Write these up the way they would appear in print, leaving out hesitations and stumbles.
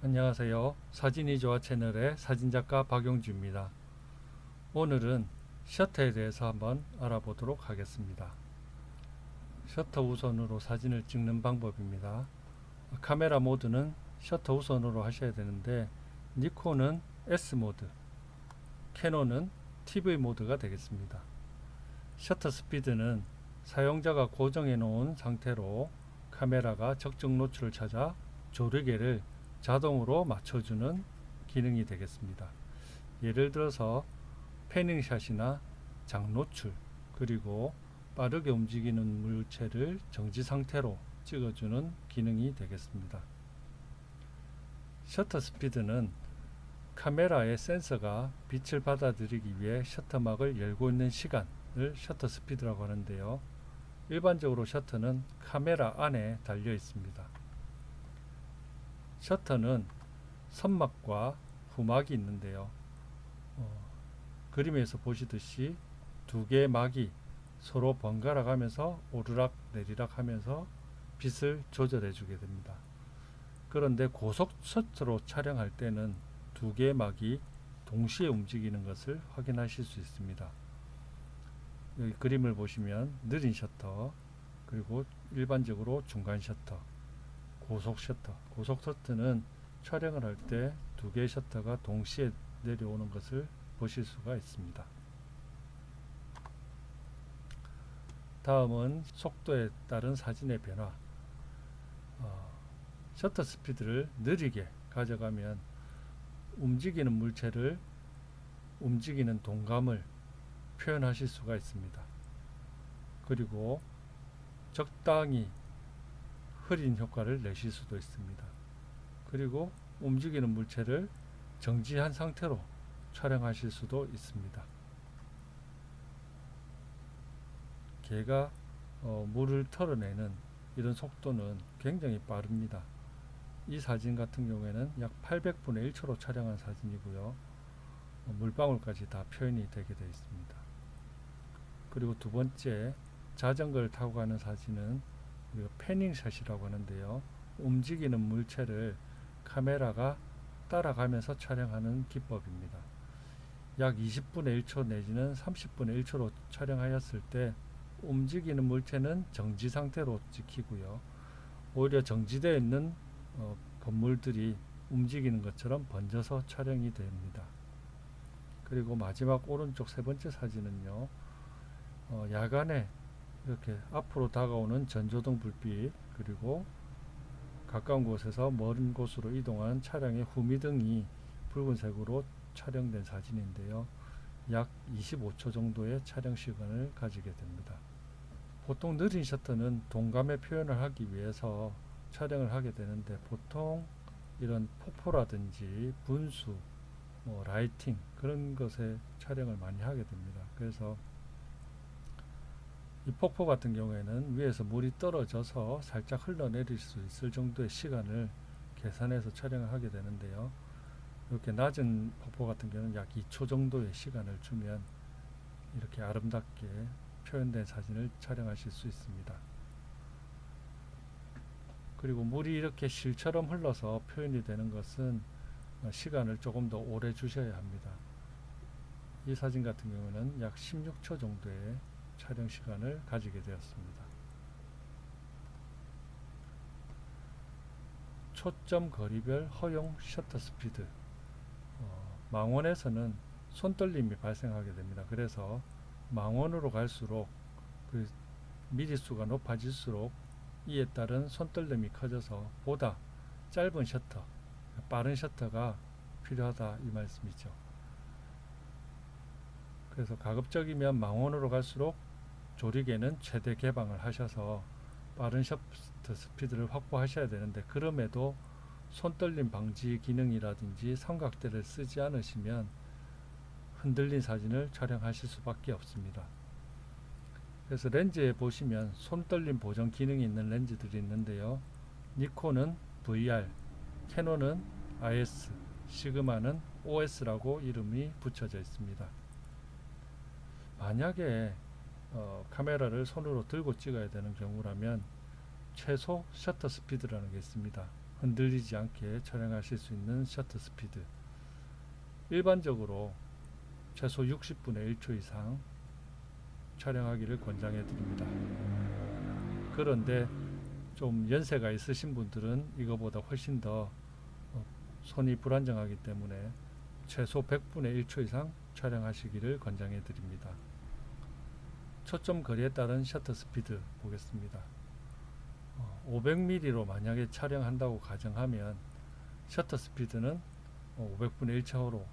안녕하세요. 사진이 좋아 채널의 사진작가 박용주입니다. 오늘은 셔터에 대해서 한번 알아보도록 하겠습니다. 셔터 우선으로 사진을 찍는 방법입니다. 카메라 모드는 셔터 우선으로 하셔야 되는데 니콘은 S 모드, 캐논은 TV 모드가 되겠습니다. 셔터 스피드는 사용자가 고정해 놓은 상태로 카메라가 적정 노출을 찾아 조르개를 자동으로 맞춰주는 기능이 되겠습니다. 예를 들어서 패닝샷이나 장노출, 그리고 빠르게 움직이는 물체를 정지 상태로 찍어주는 기능이 되겠습니다. 셔터 스피드는 카메라의 센서가 빛을 받아들이기 위해 셔터막을 열고 있는 시간을 셔터 스피드라고 하는데요. 일반적으로 셔터는 카메라 안에 달려 있습니다. 셔터는 선막과 후막이 있는데요. 그림에서 보시듯이 두 개의 막이 서로 번갈아 가면서 오르락 내리락 하면서 빛을 조절해 주게 됩니다. 그런데 고속 셔터로 촬영할 때는 두 개의 막이 동시에 움직이는 것을 확인하실 수 있습니다. 여기 그림을 보시면 느린 셔터, 그리고 일반적으로 중간 셔터, 고속 셔터. 고속 셔터는 촬영을 할 때 두 개의 셔터가 동시에 내려오는 것을 보실 수가 있습니다. 다음은 속도에 따른 사진의 변화. 셔터 스피드를 느리게 가져가면 움직이는 물체를 움직이는 동감을 표현하실 수가 있습니다. 그리고 적당히 흐린 효과를 내실 수도 있습니다. 그리고 움직이는 물체를 정지한 상태로 촬영하실 수도 있습니다. 개가 물을 털어내는 이런 속도는 굉장히 빠릅니다. 이 사진 같은 경우에는 약 800분의 1초로 촬영한 사진이고요. 물방울까지 다 표현이 되게 되어 있습니다. 그리고 두 번째, 자전거를 타고 가는 사진은 우리가 패닝샷이라고 하는데요. 움직이는 물체를 카메라가 따라가면서 촬영하는 기법입니다. 약 20분의 1초 내지는 30분의 1초로 촬영하였을 때 움직이는 물체는 정지 상태로 찍히고요. 오히려 정지되어 있는 건물들이 움직이는 것처럼 번져서 촬영이 됩니다. 그리고 마지막 오른쪽 세 번째 사진은요. 야간에 이렇게 앞으로 다가오는 전조등 불빛, 그리고 가까운 곳에서 먼 곳으로 이동하는 차량의 후미등이 붉은색으로 촬영된 사진인데요. 약 25초 정도의 촬영 시간을 가지게 됩니다. 보통 느린 셔터는 동감의 표현을 하기 위해서 촬영을 하게 되는데, 보통 이런 폭포라든지 분수, 라이팅, 그런 것에 촬영을 많이 하게 됩니다. 그래서 이 폭포 같은 경우에는 위에서 물이 떨어져서 살짝 흘러내릴 수 있을 정도의 시간을 계산해서 촬영을 하게 되는데요. 이렇게 낮은 폭포 같은 경우는 약 2초 정도의 시간을 주면 이렇게 아름답게 표현된 사진을 촬영하실 수 있습니다. 그리고 물이 이렇게 실처럼 흘러서 표현이 되는 것은 시간을 조금 더 오래 주셔야 합니다. 이 사진 같은 경우는 약 16초 정도의 촬영 시간을 가지게 되었습니다. 초점 거리별 허용 셔터 스피드. 망원에서는 손떨림이 발생하게 됩니다. 그래서 망원으로 갈수록 그 미리수가 높아질수록 이에 따른 손떨림이 커져서 보다 짧은 셔터, 빠른 셔터가 필요하다, 이 말씀이죠. 그래서 가급적이면 망원으로 갈수록 조리개는 최대 개방을 하셔서 빠른 셔터 스피드를 확보하셔야 되는데, 그럼에도 손떨림 방지 기능이라든지 삼각대를 쓰지 않으시면 흔들린 사진을 촬영하실 수밖에 없습니다. 그래서 렌즈에 보시면 손떨림 보정 기능이 있는 렌즈들이 있는데요. 니콘은 VR, 캐논은 IS, 시그마는 OS라고 이름이 붙여져 있습니다. 만약에 카메라를 손으로 들고 찍어야 되는 경우라면 최소 셔터 스피드라는 게 있습니다. 흔들리지 않게 촬영하실 수 있는 셔터 스피드. 일반적으로 최소 60분의 1초 이상 촬영하기를 권장해 드립니다. 그런데 좀 연세가 있으신 분들은 이거보다 훨씬 더 손이 불안정하기 때문에 최소 100분의 1초 이상 촬영하시기를 권장해 드립니다. 초점 거리에 따른 셔터 스피드 보겠습니다. 500mm로 만약에 촬영한다고 가정하면 셔터 스피드는 500분의 1초로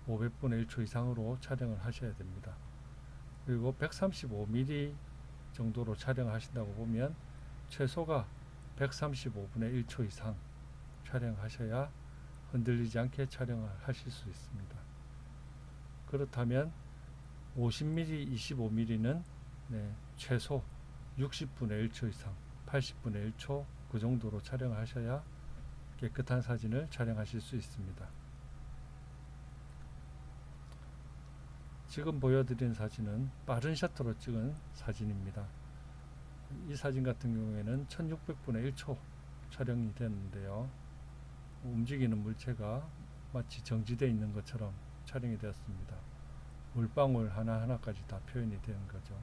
500분의 1초 이상으로 촬영을 하셔야 됩니다. 그리고 135mm 정도로 촬영하신다고 보면 최소가 135분의 1초 이상 촬영하셔야 흔들리지 않게 촬영을 하실 수 있습니다. 그렇다면 50mm, 25mm는 최소 60분의 1초 이상, 80분의 1초 그 정도로 촬영을 하셔야 깨끗한 사진을 촬영하실 수 있습니다. 지금 보여드린 사진은 빠른 셔터로 찍은 사진입니다. 이 사진 같은 경우에는 1600분의 1초 촬영이 되는데요. 움직이는 물체가 마치 정지되어 있는 것처럼 촬영이 되었습니다. 물방울 하나하나까지 다 표현이 되는 거죠.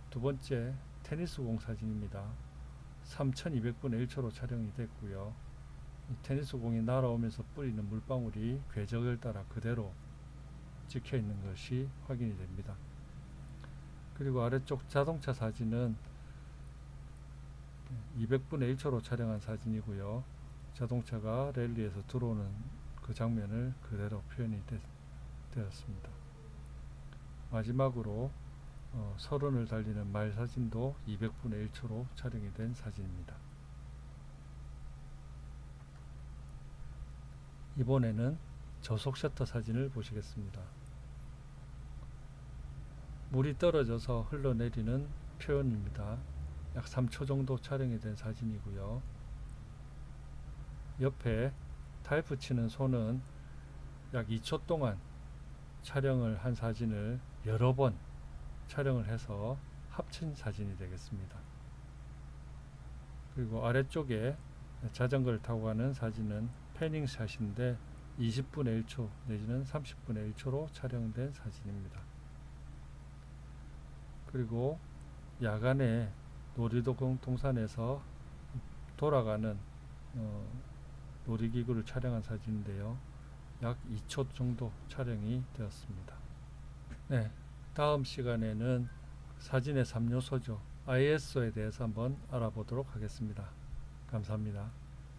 두 번째, 테니스 공 사진입니다. 3200분의 1초로 촬영이 됐고요. 테니스 공이 날아오면서 뿌리는 물방울이 궤적을 따라 그대로 찍혀 있는 것이 확인이 됩니다. 그리고 아래쪽 자동차 사진은 200분의 1초로 촬영한 사진이고요. 자동차가 랠리에서 들어오는 그 장면을 그대로 표현이 되었습니다. 마지막으로 서른을 달리는 말 사진도 200분의 1초로 촬영이 된 사진입니다. 이번에는 저속 셔터 사진을 보시겠습니다. 물이 떨어져서 흘러내리는 표현입니다. 약 3초 정도 촬영이 된 사진이고요. 옆에 타일 치는 손은 약 2초 동안 촬영을 한 사진을 여러 번 촬영을 해서 합친 사진이 되겠습니다. 그리고 아래쪽에 자전거를 타고 가는 사진은 패닝샷인데 20분의 1초 내지는 30분의 1초로 촬영된 사진입니다. 그리고 야간에 놀이동 동산에서 돌아가는 놀이기구를 촬영한 사진인데요. 약 2초 정도 촬영이 되었습니다. 네, 다음 시간에는 사진의 3요소죠. ISO에 대해서 한번 알아보도록 하겠습니다. 감사합니다.